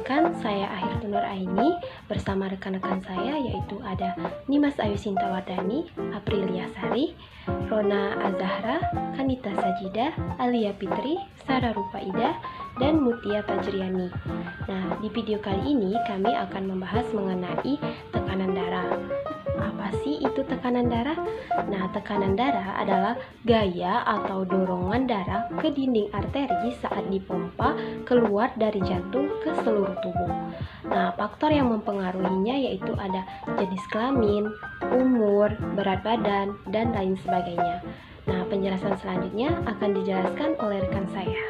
Perkenalkan, saya Ahirtu Nur Aini bersama rekan-rekan saya yaitu ada Nimas Ayu Sintawardani, Aprilia Sari, Rona Azahra, Kanita Sajida, Alia Fitri, Sarah Rufaida, dan Mutia Fajriani. Nah, di video kali ini kami akan membahas mengenai tekanan darah. Apa sih itu tekanan darah? Nah, tekanan darah adalah gaya atau dorongan darah ke dinding arteri saat dipompa keluar dari jantung ke seluruh tubuh. Nah, faktor yang mempengaruhinya yaitu ada jenis kelamin, umur, berat badan, dan lain sebagainya. Nah, penjelasan selanjutnya akan dijelaskan oleh rekan saya.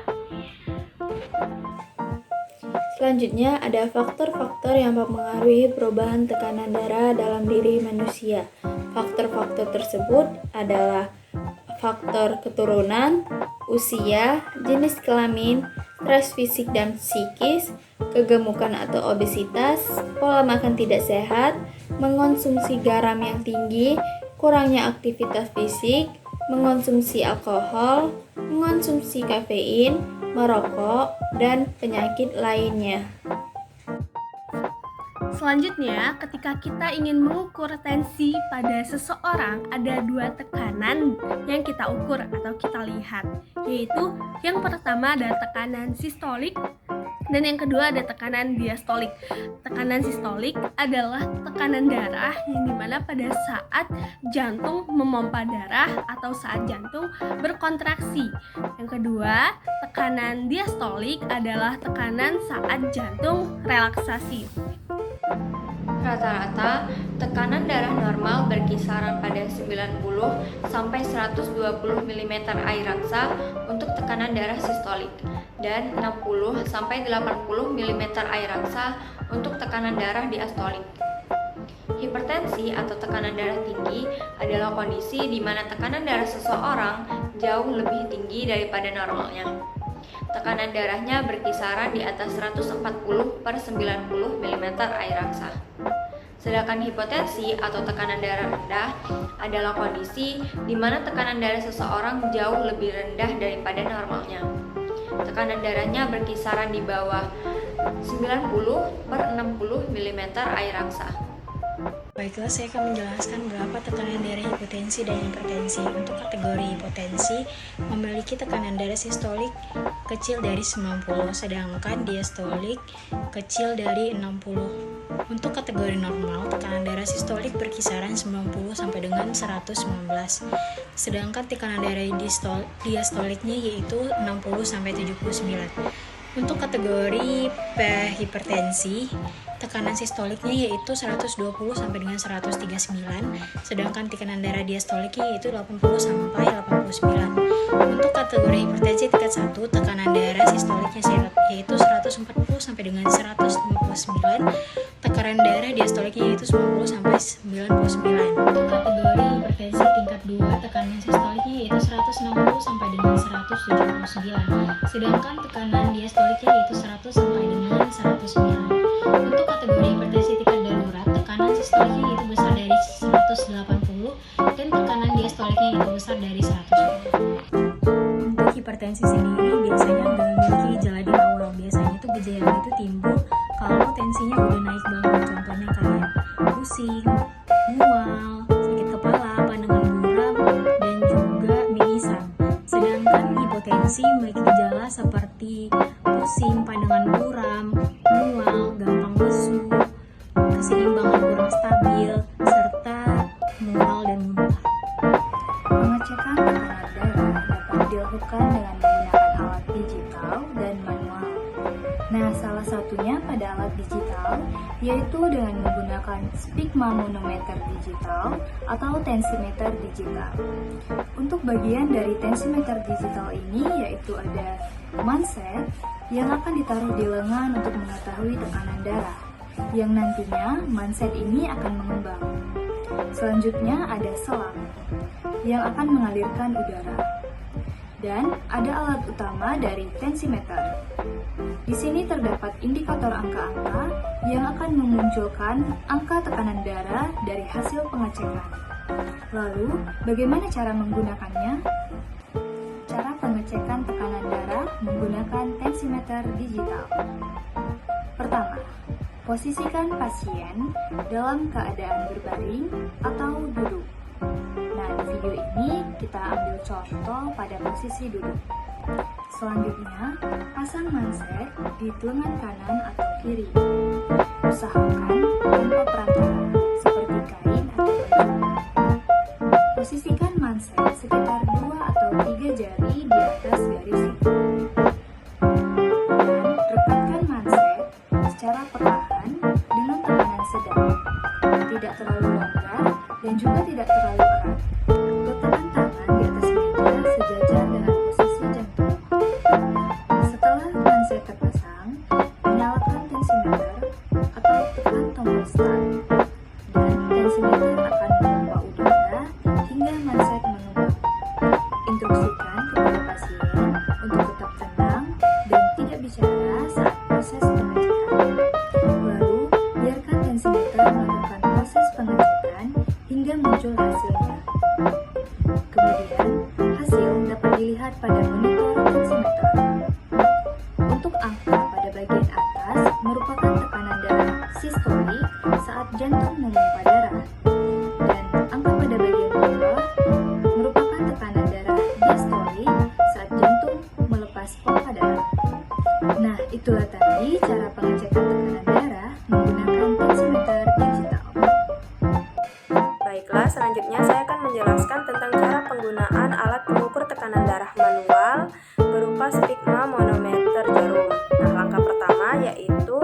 Selanjutnya ada faktor-faktor yang mempengaruhi perubahan tekanan darah dalam diri manusia. Faktor-faktor tersebut adalah faktor keturunan, usia, jenis kelamin, stres fisik dan psikis, kegemukan atau obesitas, pola makan tidak sehat, mengonsumsi garam yang tinggi, kurangnya aktivitas fisik, mengonsumsi alkohol, mengonsumsi kafein, merokok, dan penyakit lainnya. Selanjutnya, ketika kita ingin mengukur tensi pada seseorang, ada dua tekanan yang kita ukur atau kita lihat, yaitu yang pertama ada tekanan sistolik dan yang kedua ada tekanan diastolik. Tekanan sistolik adalah tekanan darah yang dimana pada saat jantung memompa darah atau saat jantung berkontraksi. Yang kedua, tekanan diastolik adalah tekanan saat jantung relaksasi. Rata-rata, tekanan darah normal berkisaran pada 90 sampai 120 mm air raksa untuk tekanan darah sistolik dan 60 sampai 80 mm air raksa untuk tekanan darah diastolik. Hipertensi atau tekanan darah tinggi adalah kondisi di mana tekanan darah seseorang jauh lebih tinggi daripada normalnya. Tekanan darahnya berkisaran di atas 140/90 mm air raksa. Sedangkan hipotensi atau tekanan darah rendah adalah kondisi di mana tekanan darah seseorang jauh lebih rendah daripada normalnya. Tekanan darahnya berkisaran di bawah 90/60 mm air raksa. Baiklah, saya akan menjelaskan berapa tekanan darah hipotensi dan hipertensi. Untuk kategori hipotensi, memiliki tekanan darah sistolik kecil dari 90, sedangkan diastolik kecil dari 60. Untuk kategori normal, tekanan darah sistolik berkisaran 90 sampai dengan 119, sedangkan tekanan darah diastoliknya yaitu 60 sampai 79. Untuk kategori hipertensi, tekanan sistoliknya yaitu 120 sampai dengan 139, sedangkan tekanan darah diastoliknya yaitu 80 sampai 89. Untuk kategori hipertensi tingkat 1, tekanan darah sistoliknya yaitu 140 sampai dengan 159, tekanan darah diastoliknya yaitu 90 sampai 99. Untuk kategori hipertensi tingkat 2, tekanan sistoliknya yaitu 160 sampai dengan 179, sedangkan tekanan diastoliknya yaitu 100 sampai dengan 109. Untuk kategori hipertensi tingkat darurat, tekanan sistoliknya yaitu besar dari 180 dan tekanan diastoliknya yaitu besar dari 110. Untuk hipertensi sendiri biasanya nggak memiliki gejala di awal. Biasanya itu gejala itu timbul kalau tensinya udah naik banget. Contohnya kayak pusing, mual, sakit kepala, pandangan buram, dan juga mimisan. Sedangkan hipotensi memiliki gejala seperti pusing, pandangan buram, mual, gampang lesu, keseimbangan kurang stabil, serta mual dan muntah. Pengecekan tekanan darah dapat dilakukan dengan menggunakan alat digital dan manual. Nah, salah satunya pada alat digital yaitu dengan menggunakan sphygmomanometer digital atau tensimeter digital. Untuk bagian dari tensimeter digital ini yaitu ada manset yang akan ditaruh di lengan untuk mengetahui tekanan darah, yang nantinya manset ini akan mengembang. Selanjutnya ada selang yang akan mengalirkan udara. Dan ada alat utama dari tensimeter. Di sini terdapat indikator angka-angka yang akan memunculkan angka tekanan darah dari hasil pengecekan. Lalu, bagaimana cara menggunakannya? Cara pengecekan tekanan darah menggunakan tensimeter digital. Pertama, posisikan pasien dalam keadaan berbaring atau duduk. Nah, di video ini kita ambil contoh pada posisi duduk. Selanjutnya, pasang manset di lengan kanan atau kiri. Usahakan tanpa perantara, seperti kain atau baju. Posisikan manset sekitar 2 atau 3 jari di atas garis siku. Dan rekatkan manset secara perlahan dengan tekanan sedang. Tidak terlalu longgar dan juga tidak terlalu erat. Letakkan tangan di atas meja sejajar dengan posisi jantung. Setelah manset terpasang, nyalakan tensimeter atau tekan tombol start. Dan tensimeter akan memompa udara hingga manset mengembang. Instruksikan kepada pasien untuk tetap tenang dan tidak bicara saat proses pengecekan. Lalu, biarkan tensimeter melakukan proses pengecekan hingga muncul hasilnya. Kemudian, hasil dapat dilihat pada monitor tensimeter. Untuk angka pada bagian atas merupakan tekanan darah sistolik saat jantung memompa darah. Dan angka pada bagian bawah merupakan tekanan darah diastolik saat jantung melepas pompa darah. Nah, itulah tadi cara pengecekan tekanan darah menggunakan tensimeter digital. Baiklah, selanjutnya saya akan menjelaskan tentang cara penggunaan alat pengukur tekanan darah manual berupa sphygmomanometer jarum. Nah, langkah pertama yaitu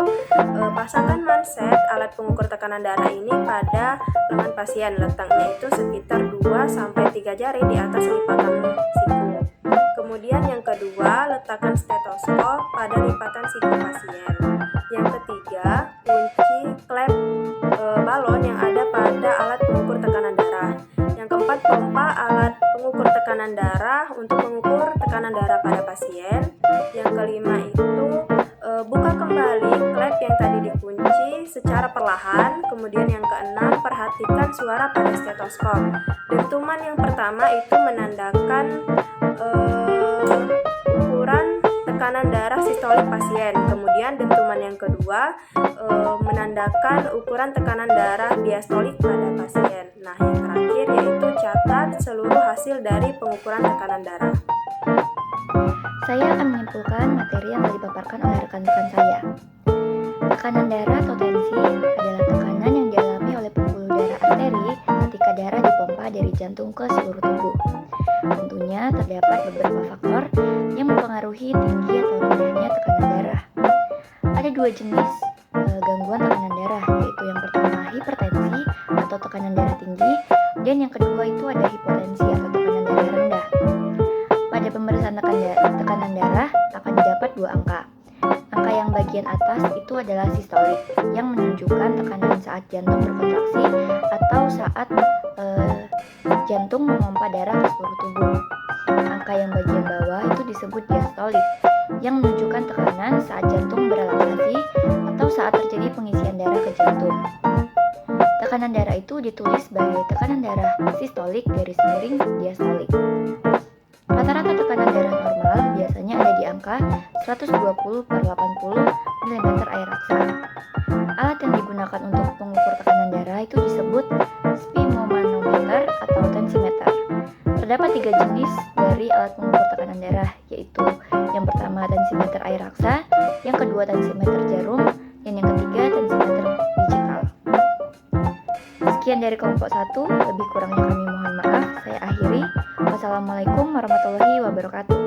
pasangkan manset alat pengukur tekanan darah ini pada lengan pasien. Letaknya itu sekitar 2-3 jari di atas lipatan siku. Kemudian yang kedua, letakkan stetoskop pada lipatan siku pasien. Yang ketiga, kunci klep balon yang ada pada alat pengukur tekanan darah. Yang keempat, pompa alat pengukur tekanan darah untuk mengukur tekanan darah pada pasien. Yang kelima itu buka kembali klep yang tadi dikunci secara perlahan. Kemudian yang keenam, perhatikan suara pada stetoskop. Dentuman yang pertama itu menandakan ukuran tekanan darah sistolik pasien. Kemudian dentuman yang kedua menandakan ukuran tekanan darah diastolik pada pasien. Nah, yang terakhir yaitu catat seluruh hasil dari pengukuran tekanan darah. Saya akan menyimpulkan materi yang telah dipaparkan oleh rekan-rekan saya. Tekanan darah atau tensi adalah tekanan yang dialami oleh pembuluh darah arteri ketika darah dipompa dari jantung ke seluruh tubuh. Tentunya terdapat beberapa faktor yang mempengaruhi tinggi atau rendahnya tekanan darah. Ada 2 jenis gangguan tekanan darah, yaitu yang pertama hipertensi atau tekanan darah tinggi, dan yang kedua itu ada hipotensi atau tekanan darah rendah. Pada pemeriksaan tekanan darah akan didapat 2 angka. Angka yang bagian atas itu adalah sistolik, yang menunjukkan tekanan saat jantung berkontraksi atau saat jantung memompa darah ke seluruh tubuh. Angka yang bagian bawah itu disebut diastolik, yang menunjukkan tekanan saat jantung berelaksasi atau saat terjadi pengisian darah ke jantung. Tekanan darah itu ditulis sebagai tekanan darah sistolik garis miring diastolik. Rata-rata tekanan darah normal biasanya ada di angka 120/80 mm air raksa. Alat yang digunakan untuk mengukur tekanan darah itu disebut sphygmomanometer atau tensimeter. Terdapat 3 jenis dari alat pengukur tekanan darah, yaitu yang pertama tensimeter air raksa, yang kedua tensimeter jarum, dan yang ketiga tensimeter digital. Sekian dari kelompok 1, lebih kurangnya kami mohon maaf. Saya akhiri. Wassalamualaikum warahmatullahi wabarakatuh.